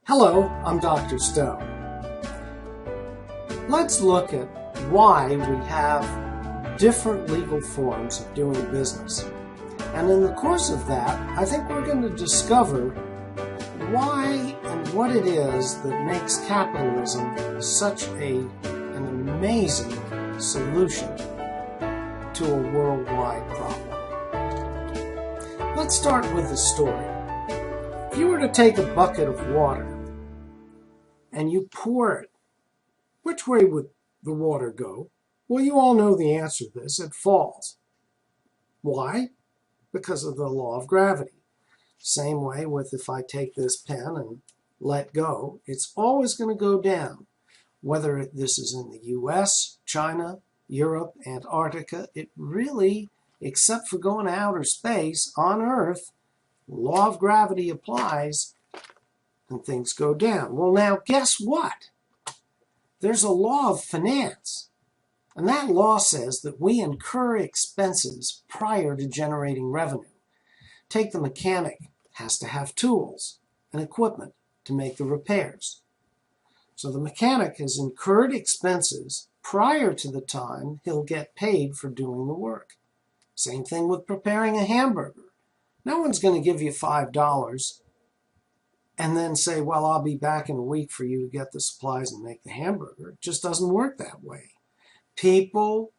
Hello, I'm Dr. Stone. Let's look at why we have different legal forms of doing business. And in the course of that, I think we're going to discover why and what it is that makes capitalism such an amazing solution to a worldwide problem. Let's start with the story. If you were to take a bucket of water and you pour it, which way would the water go? Well, you all know the answer to this. It falls. Why? Because of the law of gravity. Same way with if I take this pen and let go, it's always going to go down. Whether this is in the US, China, Europe, Antarctica, it really, except for going to outer space, on Earth, law of gravity applies and things go down. Well, now guess what? There's a law of finance. And that law says that we incur expenses prior to generating revenue. Take the mechanic, has to have tools and equipment to make the repairs. So the mechanic has incurred expenses prior to the time he'll get paid for doing the work. Same thing with preparing a hamburger. No one's going to give you $5 and then say, well, I'll be back in a week for you to get the supplies and make the hamburger. It just doesn't work that way. People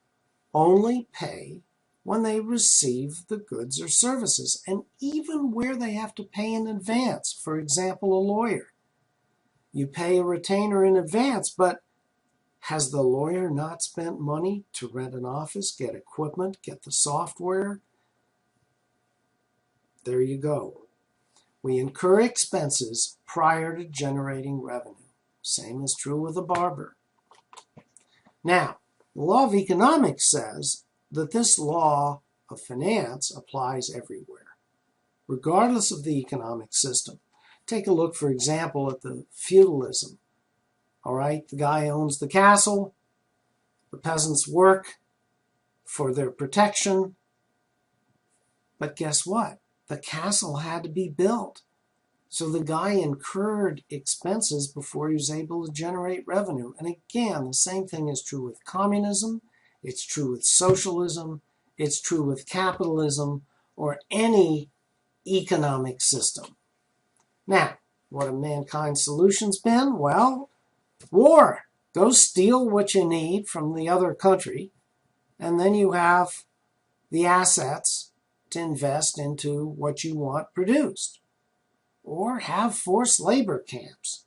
only pay when they receive the goods or services, and even where they have to pay in advance. For example, a lawyer. You pay a retainer in advance, but has the lawyer not spent money to rent an office, get equipment, get the software? There you go. We incur expenses prior to generating revenue. Same is true with a barber. Now, the law of economics says that this law of finance applies everywhere, regardless of the economic system. Take a look, for example, at the feudalism. All right, the guy owns the castle. The peasants work for their protection. But guess what? The castle had to be built. So the guy incurred expenses before he was able to generate revenue. And again, the same thing is true with communism. It's true with socialism. It's true with capitalism or any economic system. Now, what have mankind's solutions been? Well, war. Go steal what you need from the other country, and then you have the assets to invest into what you want produced. Or have forced labor camps.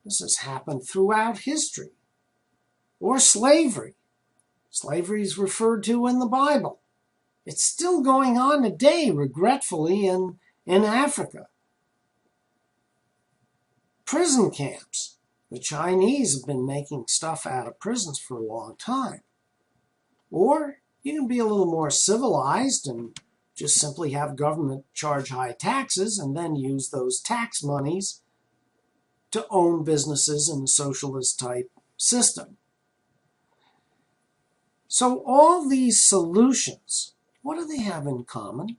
This has happened throughout history. Or slavery. Slavery is referred to in the Bible. It's still going on today, regretfully, in Africa. Prison camps. The Chinese have been making stuff out of prisons for a long time. Or you can be a little more civilized and just simply have government charge high taxes and then use those tax monies to own businesses in a socialist type system. So all these solutions, what do they have in common?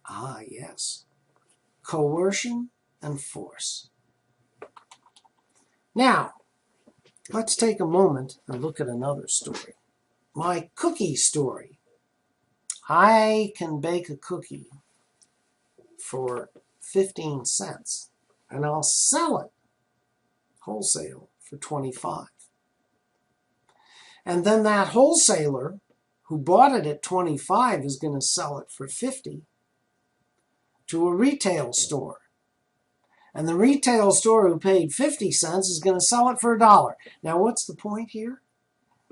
Ah, yes, coercion and force. Now, let's take a moment and look at another story. My cookie story. I can bake a cookie for 15 cents and I'll sell it wholesale for 25. And then that wholesaler who bought it at 25 is going to sell it for 50 to a retail store. And the retail store who paid 50 cents is going to sell it for $1. Now, what's the point here?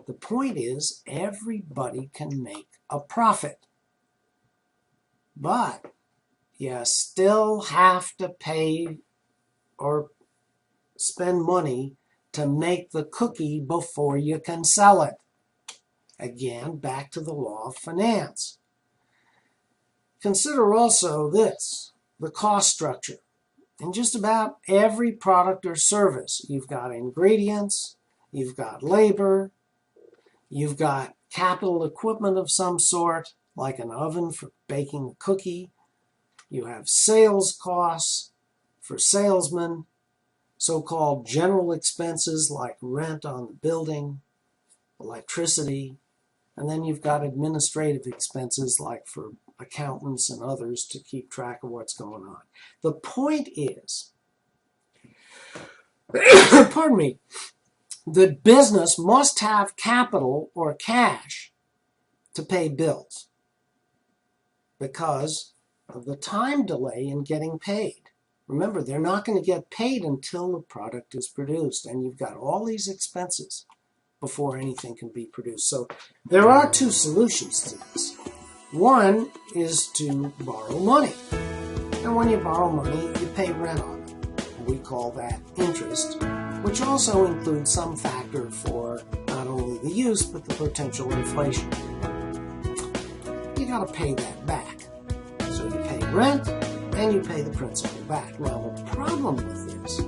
The point is everybody can make a profit. But you still have to pay or spend money to make the cookie before you can sell it. Again, back to the law of finance. Consider also this, the cost structure. In just about every product or service, you've got ingredients, you've got labor, you've got capital equipment of some sort, like an oven for baking a cookie. You have sales costs for salesmen. so-called general expenses like rent on the building, electricity, and then you've got administrative expenses like for accountants and others to keep track of what's going on. The point is, pardon me, that business must have capital or cash to pay bills because of the time delay in getting paid. Remember, they're not going to get paid until the product is produced, and you've got all these expenses before anything can be produced. So there are two solutions to this. One is to borrow money. And when you borrow money, you pay rent on it. We call that interest, which also includes some factor for not only the use, but the potential inflation. You got to pay that back. So you pay rent, and you pay the principal back. Now, the problem with this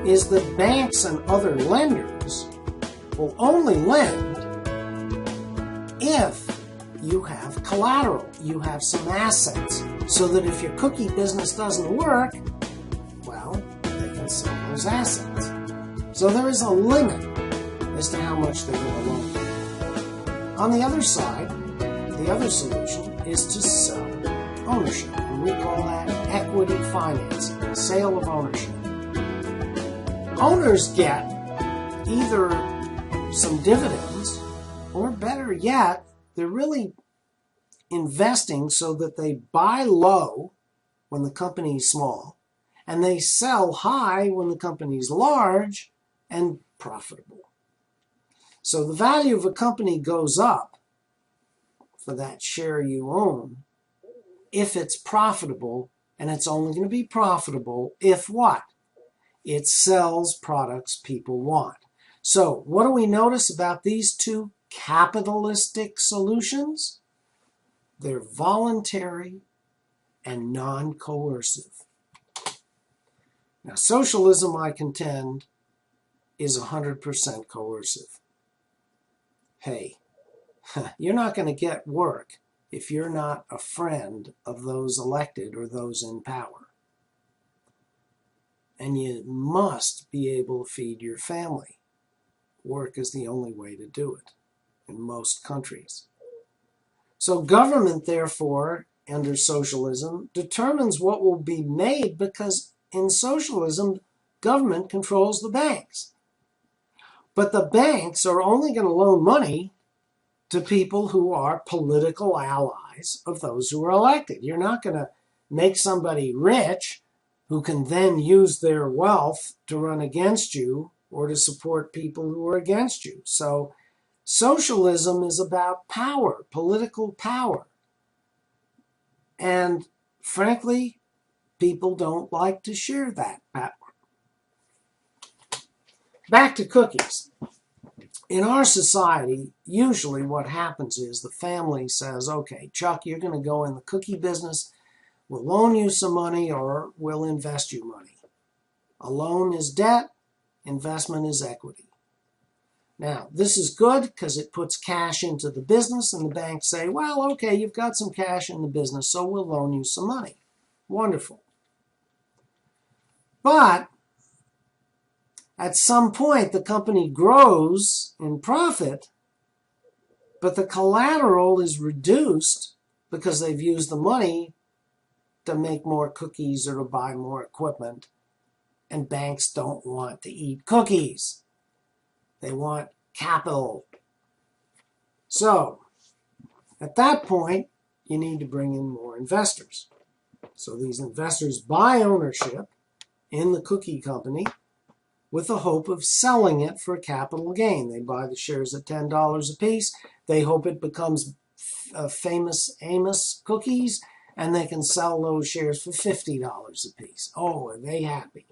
is that banks and other lenders will only lend if you have collateral, you have some assets, so that if your cookie business doesn't work, well, they can sell those assets. So there is a limit as to how much they're going to loan. On the other side, the other solution is to sell ownership, and we call that equity financing, sale of ownership. Owners get either some dividends, or better yet, they're really investing so that they buy low when the company is small, and they sell high when the company is large and profitable. So the value of a company goes up for that share you own if it's profitable, and it's only going to be profitable if what? It sells products people want. So what do we notice about these two capitalistic solutions? They're voluntary and non-coercive. Now, socialism, I contend, is 100% coercive. Hey, you're not going to get work if you're not a friend of those elected or those in power. And you must be able to feed your family. Work is the only way to do it in most countries. So government, therefore, under socialism, determines what will be made because in socialism, government controls the banks. But the banks are only going to loan money to people who are political allies of those who are elected. You're not going to make somebody rich who can then use their wealth to run against you or to support people who are against you. So socialism is about power, political power. And frankly, people don't like to share that power. Back to cookies. In our society, usually what happens is the family says, okay, Chuck, you're going to go in the cookie business. We'll loan you some money or we'll invest you money. A loan is debt, investment is equity. Now, this is good because it puts cash into the business and the banks say, well, okay, you've got some cash in the business, so we'll loan you some money. Wonderful. But at some point, the company grows in profit, but the collateral is reduced because they've used the money to make more cookies or to buy more equipment. And banks don't want to eat cookies. They want capital. So, at that point, you need to bring in more investors. So these investors buy ownership in the cookie company with the hope of selling it for a capital gain. They buy the shares at $10 a piece. They hope it becomes famous Amos cookies, and they can sell those shares for $50 a piece. Oh, are they happy?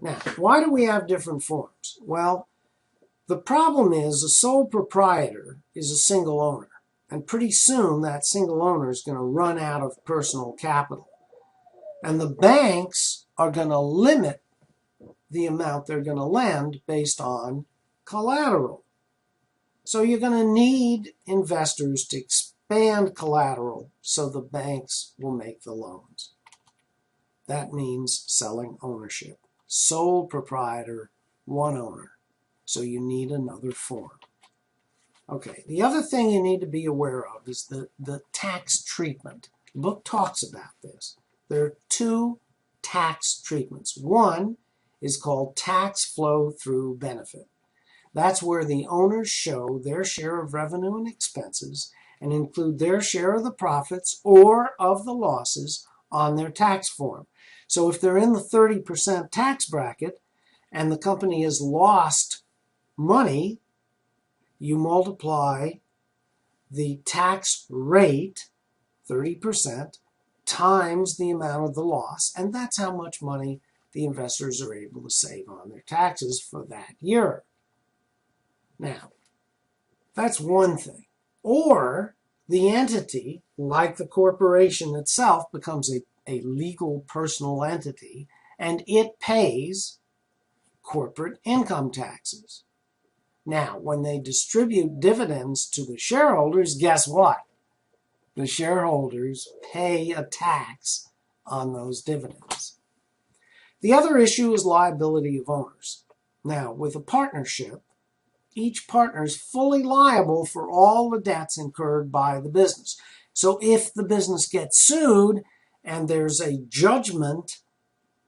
Now, why do we have different forms? Well, the problem is a sole proprietor is a single owner. And pretty soon that single owner is going to run out of personal capital. And the banks are going to limit the amount they're going to lend based on collateral. So you're going to need investors to expand collateral so the banks will make the loans. That means selling ownership. sole proprietor, one owner. So you need another form. Okay, the other thing you need to be aware of is the tax treatment. The book talks about this. There are two tax treatments. One is called tax flow through benefit. That's where the owners show their share of revenue and expenses and include their share of the profits or of the losses on their tax form. So if they're in the 30% tax bracket and the company has lost money, you multiply the tax rate, 30%, times the amount of the loss, and that's how much money the investors are able to save on their taxes for that year. Now, that's one thing. Or the entity, like the corporation itself, becomes a legal personal entity, and it pays corporate income taxes. Now, when they distribute dividends to the shareholders, guess what? The shareholders pay a tax on those dividends. The other issue is liability of owners. Now, with a partnership, each partner is fully liable for all the debts incurred by the business. So if the business gets sued and there's a judgment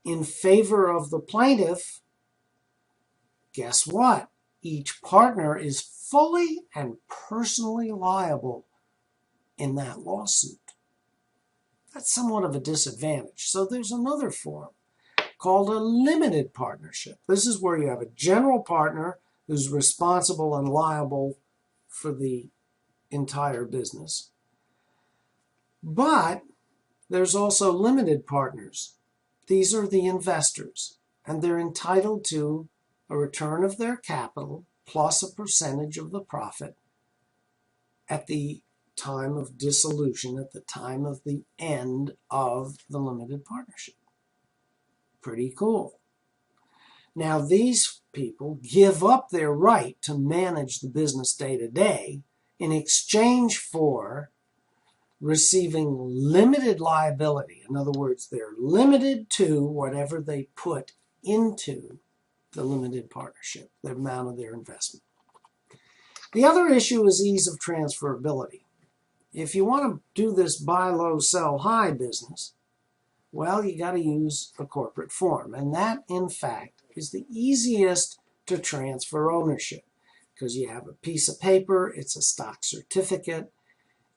in favor of the plaintiff, guess what? Each partner is fully and personally liable in that lawsuit. That's somewhat of a disadvantage. So there's another form called a limited partnership. This is where you have a general partner who's responsible and liable for the entire business. But there's also limited partners. These are the investors, and they're entitled to a return of their capital plus a percentage of the profit at the time of dissolution, at the time of the end of the limited partnership. Pretty cool. Now, these people give up their right to manage the business day to day in exchange for receiving limited liability. In other words, they're limited to whatever they put into the limited partnership, the amount of their investment. The other issue is ease of transferability. If you want to do this buy low, sell high business, well, you got to use a corporate form. And that, in fact, is the easiest to transfer ownership because you have a piece of paper, it's a stock certificate,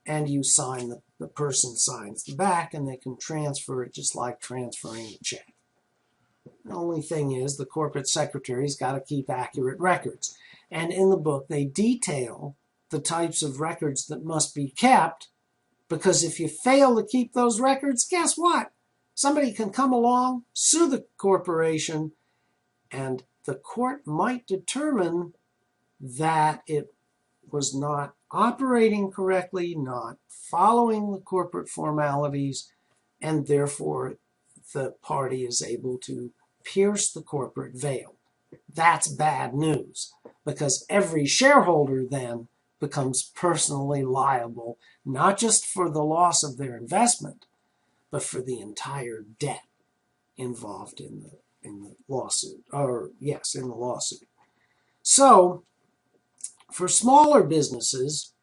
and you sign, the person signs the back, and they can transfer it just like transferring a check. The only thing is the corporate secretary's got to keep accurate records. And in the book, they detail the types of records that must be kept, because if you fail to keep those records, guess what? Somebody can come along, sue the corporation, and the court might determine that it was not operating correctly, not following the corporate formalities, and therefore the party is able to pierce the corporate veil. That's bad news, because every shareholder then becomes personally liable, not just for the loss of their investment, but for the entire debt involved in the lawsuit, in the lawsuit. So, for smaller businesses,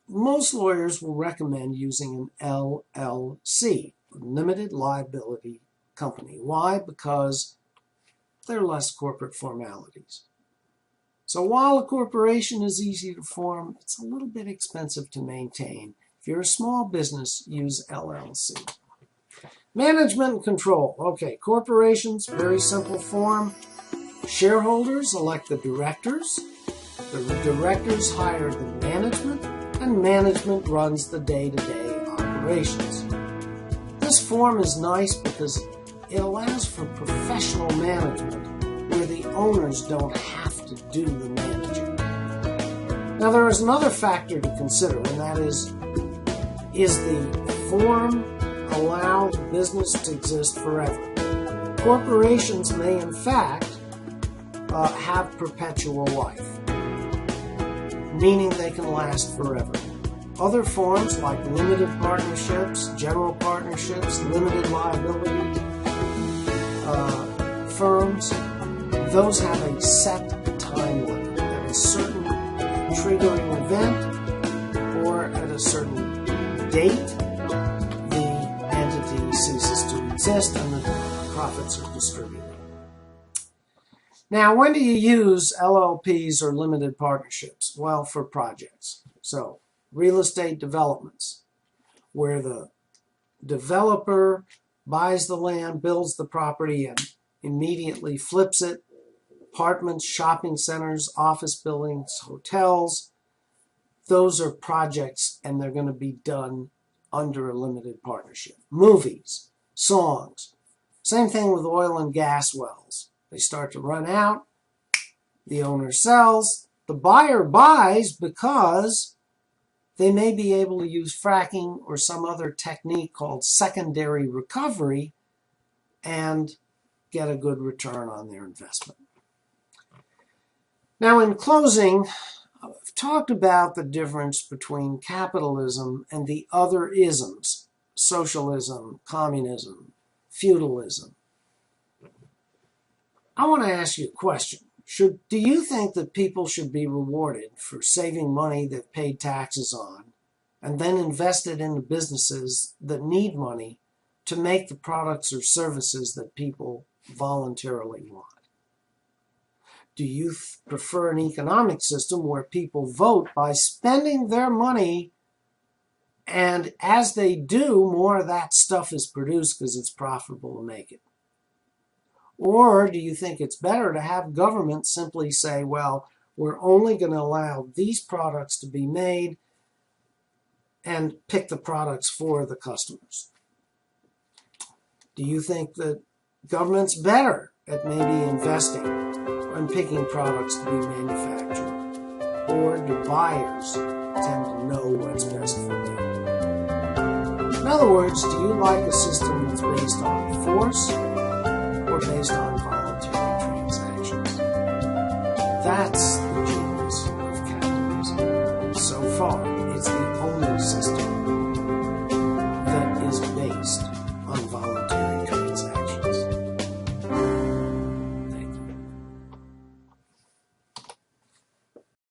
most lawyers will recommend using an LLC, limited liability company. Why? Because there are less corporate formalities. So while a corporation is easy to form, it's a little bit expensive to maintain. If you're a small business, use LLC. Management and control. Okay, corporations, very simple form. Shareholders elect the directors. The directors hire the management, and management runs the day-to-day operations. This form is nice because it allows for professional management where the owners don't have to do the managing. Now, there is another factor to consider, and that is the form allow the business to exist forever? Corporations may, in fact, have perpetual life, meaning they can last forever. Other forms like limited partnerships, general partnerships, limited liability, those have a set time limit. At a certain triggering event or at a certain date, the entity ceases to exist and the profits are distributed. Now, when do you use LLPs or limited partnerships? Well, for projects. So, real estate developments, where the developer buys the land, builds the property, and immediately flips it. Apartments, shopping centers, office buildings, hotels. Those are projects, and they're going to be done under a limited partnership. Movies, songs. Same thing with oil and gas wells. They start to run out. The owner sells. The buyer buys because they may be able to use fracking or some other technique called secondary recovery and get a good return on their investment. Now, in closing, I've talked about the difference between capitalism and the other isms, socialism, communism, feudalism. I want to ask you a question. Do you think that people should be rewarded for saving money they've paid taxes on and then invested in the businesses that need money to make the products or services that people voluntarily want? Do you prefer an economic system where people vote by spending their money, and as they do, more of that stuff is produced because it's profitable to make it? Or do you think it's better to have government simply say, well, we're only going to allow these products to be made and pick the products for the customers? Do you think that government's better at maybe investing and picking products to be manufactured? Or do buyers tend to know what's best for them? In other words, do you like a system that's based on force or based on voluntary transactions? That's